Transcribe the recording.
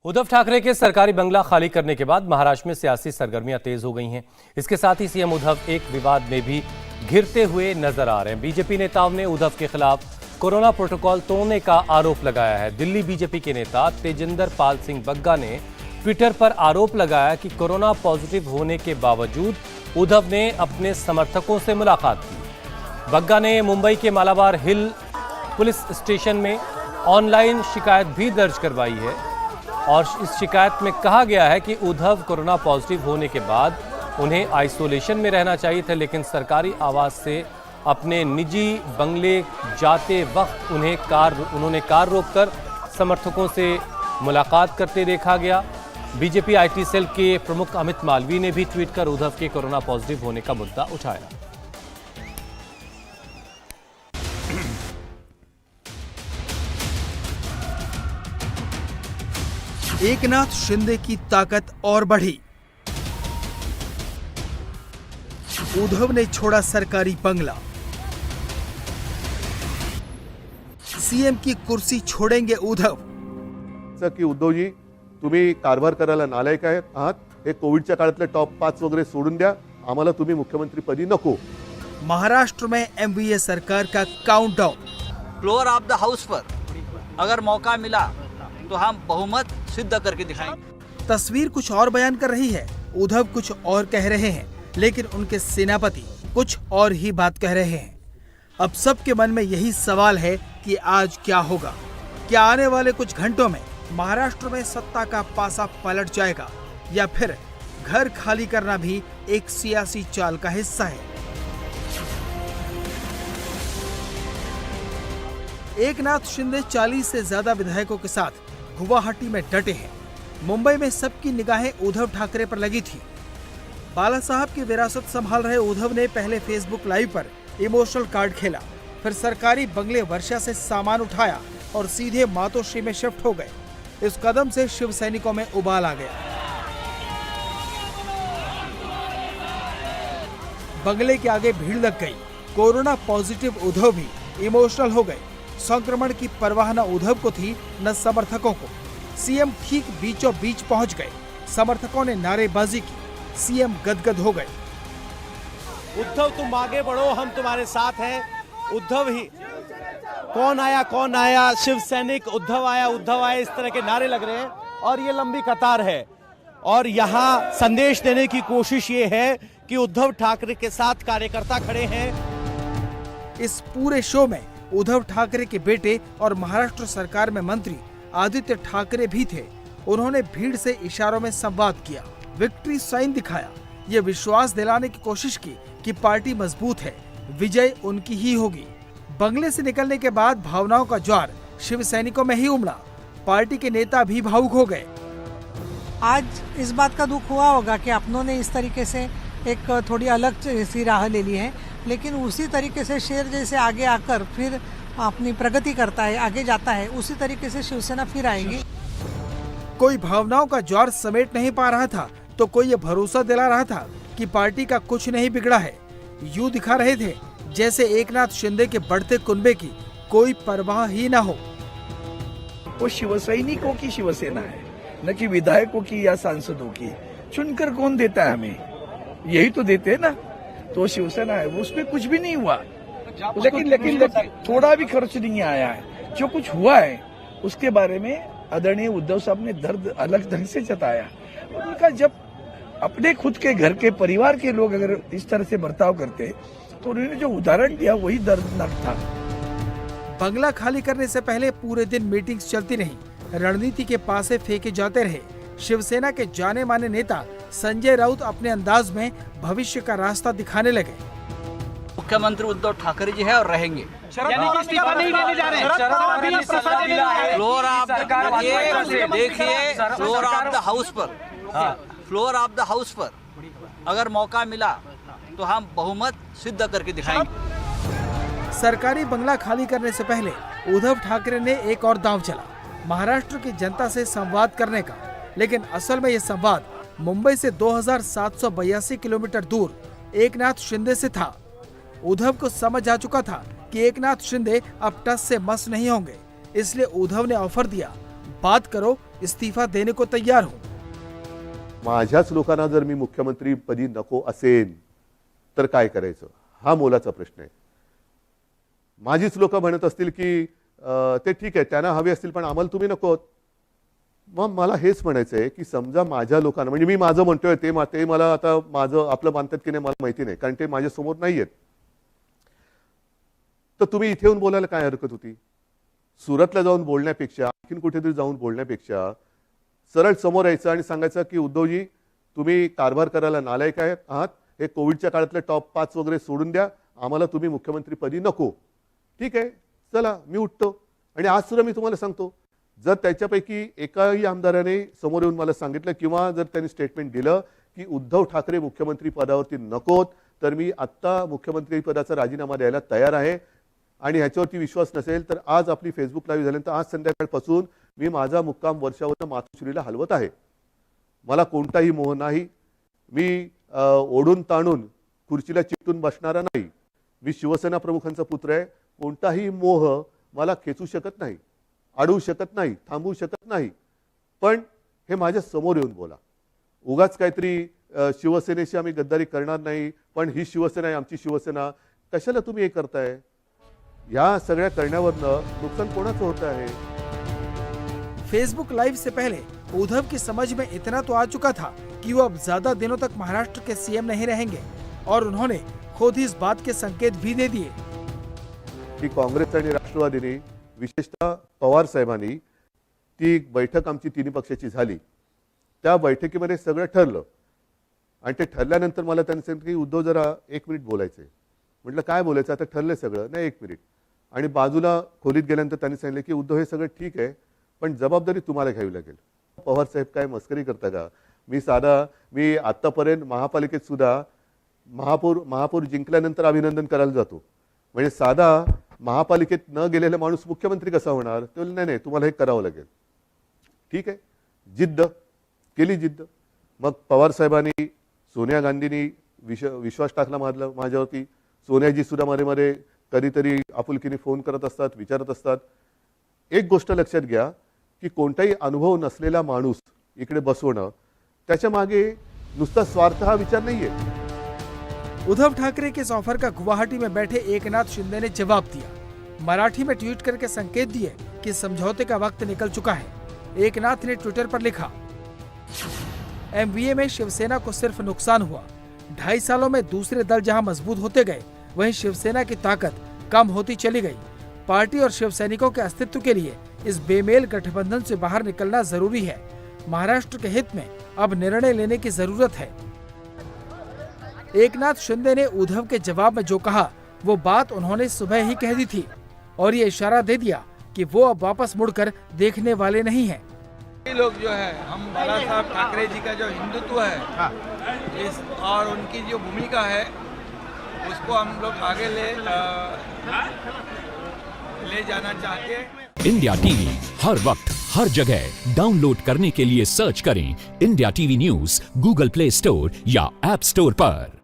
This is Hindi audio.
उद्धव ठाकरे के सरकारी बंगला खाली करने के बाद महाराष्ट्र में सियासी सरगर्मियां तेज हो गई हैं। इसके साथ ही सीएम उद्धव एक विवाद में भी घिरते हुए नजर आ रहे हैं। बीजेपी नेताओं ने उद्धव के खिलाफ कोरोना प्रोटोकॉल तोड़ने का आरोप लगाया है। दिल्ली बीजेपी के नेता तेजिंदर पाल सिंह बग्गा ने ट्विटर पर आरोप लगाया कि कोरोना पॉजिटिव होने के बावजूद उद्धव ने अपने समर्थकों से मुलाकात की। बग्गा ने मुंबई के मालाबार हिल पुलिस स्टेशन में ऑनलाइन शिकायत भी दर्ज करवाई है और इस शिकायत में कहा गया है कि उद्धव कोरोना पॉजिटिव होने के बाद उन्हें आइसोलेशन में रहना चाहिए था, लेकिन सरकारी आवास से अपने निजी बंगले जाते वक्त उन्होंने कार रोककर समर्थकों से मुलाकात करते देखा गया। बीजेपी आईटी सेल के प्रमुख अमित मालवीय ने भी ट्वीट कर उद्धव के कोरोना पॉजिटिव होने का मुद्दा उठाया। एकनाथ शिंदे की ताकत और बढ़ी। उद्धव ने छोड़ा सरकारी बंगला। सीएम की कुर्सी छोड़ेंगे उद्धव। की उद्धवजी तुम्ही कारभार करायला नालायक आहात। हे कोविडच्या काळातले टॉप 5 वगैरे सोडून द्या, आम्हाला तुम्ही मुख्यमंत्री पदी नको। महाराष्ट्र में एमवीए सरकार का countdown. Floor of the house पर अगर मौका मिला तो हम बहुमत सिद्ध करके दिखाएंगे। तस्वीर कुछ और बयान कर रही है, उद्धव कुछ और कह रहे हैं, लेकिन उनके सेनापति कुछ और ही बात कह रहे हैं। अब सबके मन में यही सवाल है कि आज क्या होगा। क्या आने वाले कुछ घंटों में महाराष्ट्र में सत्ता का पासा पलट जाएगा या फिर घर खाली करना भी एक सियासी चाल का हिस्सा है। एकनाथ शिंदे 40 से ज्यादा विधायकों के साथ गुवाहाटी में डटे हैं। मुंबई में सबकी निगाहें उद्धव ठाकरे पर लगी थी। बाला साहब की विरासत संभाल रहे उद्धव ने पहले फेसबुक लाइव पर इमोशनल कार्ड खेला, फिर सरकारी बंगले वर्षा से सामान उठाया और सीधे मातोश्री में शिफ्ट हो गए। इस कदम से शिव सैनिकों में उबाल आ गया। बंगले के आगे भीड़ लग गई। कोरोना पॉजिटिव उद्धव भी इमोशनल हो गए। संक्रमण की परवाह न उद्धव को थी न समर्थकों को। सीएम ठीक बीचों बीच पहुंच गए। समर्थकों ने नारेबाजी की, सीएम गदगद हो गए। उद्धव तुम आगे बढ़ो, हम तुम्हारे साथ हैं। उद्धव ही कौन आया, शिव सैनिक उद्धव आया, इस तरह के नारे लग रहे हैं और ये लंबी कतार है। और यहाँ संदेश देने की कोशिश ये है कि उद्धव ठाकरे के साथ कार्यकर्ता खड़े हैं। इस पूरे शो में उद्धव ठाकरे के बेटे और महाराष्ट्र सरकार में मंत्री आदित्य ठाकरे भी थे। उन्होंने भीड़ से इशारों में संवाद किया, विक्ट्री साइन दिखाया, ये विश्वास दिलाने की कोशिश की कि पार्टी मजबूत है, विजय उनकी ही होगी। बंगले से निकलने के बाद भावनाओं का ज्वार शिव सैनिकों में ही उमड़ा। पार्टी के नेता भी भावुक हो गए। आज इस बात का दुख हुआ होगा कि अपनों ने इस तरीके से एक थोड़ी अलग सी राह ले ली है, लेकिन उसी तरीके से शेर जैसे आगे आकर फिर अपनी प्रगति करता है, आगे जाता है, उसी तरीके से शिवसेना फिर आएगी। कोई भावनाओं का ज्वार समेट नहीं पा रहा था तो कोई ये भरोसा दिला रहा था कि पार्टी का कुछ नहीं बिगड़ा है। यूं दिखा रहे थे जैसे एकनाथ शिंदे के बढ़ते कुनबे की कोई परवाह ही ना हो। वो शिवसैनिकों की शिवसेना है, न कि विधायकों की या सांसदों की। चुनकर कौन देता है हमें? यही तो देते हैं ना। तो शिवसेना है, उसमें कुछ भी नहीं हुआ। लेकिन थोड़ा भी खर्च नहीं आया है। जो कुछ हुआ है उसके बारे में आदरणीय उद्धव साहब ने दर्द अलग ढंग से जताया। उनका जब अपने खुद के घर के परिवार के लोग अगर इस तरह से बर्ताव करते तो उन्होंने जो उदाहरण दिया वही दर्दनाक था। बंगला खाली करने से पहले पूरे दिन मीटिंग्स चलती रही, रणनीति के पासे फेंके जाते रहे। शिवसेना के जाने माने नेता संजय राउत अपने अंदाज में भविष्य का रास्ता दिखाने लगे। मुख्यमंत्री उद्धव ठाकरे जी है और रहेंगे। फ्लोर ऑफ द हाउस पर अगर मौका मिला तो हम बहुमत सिद्ध करके दिखाएंगे। सरकारी बंगला खाली करने से पहले उद्धव ठाकरे ने एक और दांव चला, महाराष्ट्र की जनता से संवाद करने का। लेकिन असल में ये संवाद मुंबई से 2782 किलोमीटर दूर एकनाथ शिंदे से था। उद्धव को समझ आ चुका था कि एकनाथ शिंदे अब टस से मस नहीं होंगे, इसलिए उद्धव ने ऑफर दिया, बात करो इस्तीफा देने को तैयार हूँ। माझ्याच लोकांना जर मी मुख्यमंत्री पदी नको असेल तर काय करायचं, हा मोलाचा प्रश्न आहे. माझीच लोक म्हणत असतील की ते ठीक आहे, त्यांना हवे असतील पण आम्हाला तुम्ही नको. मग मला हेच म्हणायचं आहे की समजा माझ्या लोकांना, म्हणजे मी माझं म्हणतोय ते मला आता माझं आपलं मानतात की नाही मला माहिती नाही, कारण ते माझ्या समोर नाहीयेत. तर तुम्ही इथे येऊन बोलायला काय हरकत होती? सुरतला जाऊन बोलण्यापेक्षा, आणखीन कुठेतरी जाऊन बोलण्यापेक्षा सरळ समोर यायचं आणि सांगायचं की उद्धवजी तुम्ही कारभार करायला नालायक आहात, हे कोविडच्या काळातले टॉप 5 वगैरे सोडून द्या, आम्हाला तुम्ही मुख्यमंत्री पदी नको. ठीक आहे, चला मी उठतो. आणि आज सुद्धा मी तुम्हाला सांगतो, जर त्याच्यापैकी एकाही आमदाराने समोर येऊन मला सांगितलं किंवा जर त्यांनी स्टेटमेंट दिलं की उद्धव ठाकरे मुख्यमंत्री पदावरती नकोत, तर मी आत्ता मुख्यमंत्री पदाचा राजीनामा द्यायला तयार आहे. आणि ह्याच्यावरती विश्वास नसेल तर आज आपली फेसबुक लाईव्ह झाल्यानंतर आज संध्याकाळपासून मी माझा मुक्काम वर्षावरून मातोश्रीला हलवत आहे. मला कोणताही मोह नाही. मी ओढून ताणून खुर्चीला चिकटून बसणारा नाही. मी शिवसेना प्रमुखांचा पुत्र आहे. कोणताही मोह मला खेचू शकत नाही, अडवू शकत नाही, थांबवू शकत नाही. पण हे माझ्या समोर येऊन बोला. उगाच काहीतरी शिवसेनेशी आम्ही गद्दारी करणार नाही, पण ही शिवसेना आहे आमची शिवसेना, कशाला तुम्ही हे करताय? या सगळ्या करण्यावरनं नुकसान कोणाचं होतं आहे? फेसबुक लाइव से पहले उद्धव की समझ में इतना तो आ चुका था कि वो अब ज्यादा दिनों तक महाराष्ट्र के सीएम नहीं रहेंगे और उन्होंने खुद ही इस बात के संकेत भी दे दिए की काँग्रेस आणि राष्ट्रवादीने, विशेषतः पवार साहेबांनी, ती बैठक आमची तिन्ही पक्षाची झाली. त्या बैठकीमध्ये सगळं ठरलं आणि ते ठरल्यानंतर मला त्यांनी सांगितलं की उद्धव जरा 1 मिनिट बोलायचंय. म्हटलं काय बोलायचं? आता ठरलंय सगळं. नाही 1 मिनिट. आणि बाजूला खोलीत गेल्यानंतर त्यांनी सांगितलं की उद्धव हे सगळं ठीक आहे, पण जबाबदारी तुम्हाला घ्यावी लागेल. पवार साहेब काय मस्करी करता का? मी आतापर्यंत महापालिकेत सुद्धा महापौर जिंकल्यानंतर अभिनंदन करायला जातो. म्हणजे साधा महापालिकेत न गेलेला माणूस मुख्यमंत्री कसा होणार? ते बोलले नाही तुम्हाला हे करावं लागेल. ठीक आहे, जिद्द केली. मग पवार साहेबांनी, सोनिया गांधींनी विश्वास टाकला माझ्यावरती. सोनियाजी सुद्धा मध्ये कधीतरी आपुलकीने फोन करत असतात, विचारत असतात. एक गोष्ट लक्षात घ्या की कोणताही अनुभव नसलेला माणूस इकडे बसवणं, त्याच्या मागे नुसता स्वार्थ हा विचार नाहीये. उद्धव ठाकरे के इस ऑफर का गुवाहाटी में बैठे एकनाथ शिंदे ने जवाब दिया. मराठी में ट्वीट करके संकेत दिए कि समझौते का वक्त निकल चुका है. एकनाथ ने ट्विटर पर लिखा, एमवीए में शिवसेना को सिर्फ नुकसान हुआ. 2.5 सालों में दूसरे दल जहां मजबूत होते गए, वहीं शिवसेना की ताकत कम होती चली गई. पार्टी और शिवसैनिकों के अस्तित्व के लिए इस बेमेल गठबंधन से बाहर निकलना जरूरी है. महाराष्ट्र के हित में अब निर्णय लेने की जरूरत है. एकनाथ शिंदे ने उद्धव के जवाब में जो कहा वो बात उन्होंने सुबह ही कह दी थी और ये इशारा दे दिया कि वो अब वापस मुड़कर देखने वाले नहीं हैं. ये लोग जो है, हम बाला साहब ठाकरे जी का जो हिंदुत्व है इस और उनकी जो भूमिका है उसको हम लोग आगे ले जाना चाहते हैं. इंडिया टीवी हर वक्त हर जगह डाउनलोड करने के लिए सर्च करें India TV news Google play store या ऐप स्टोर पर.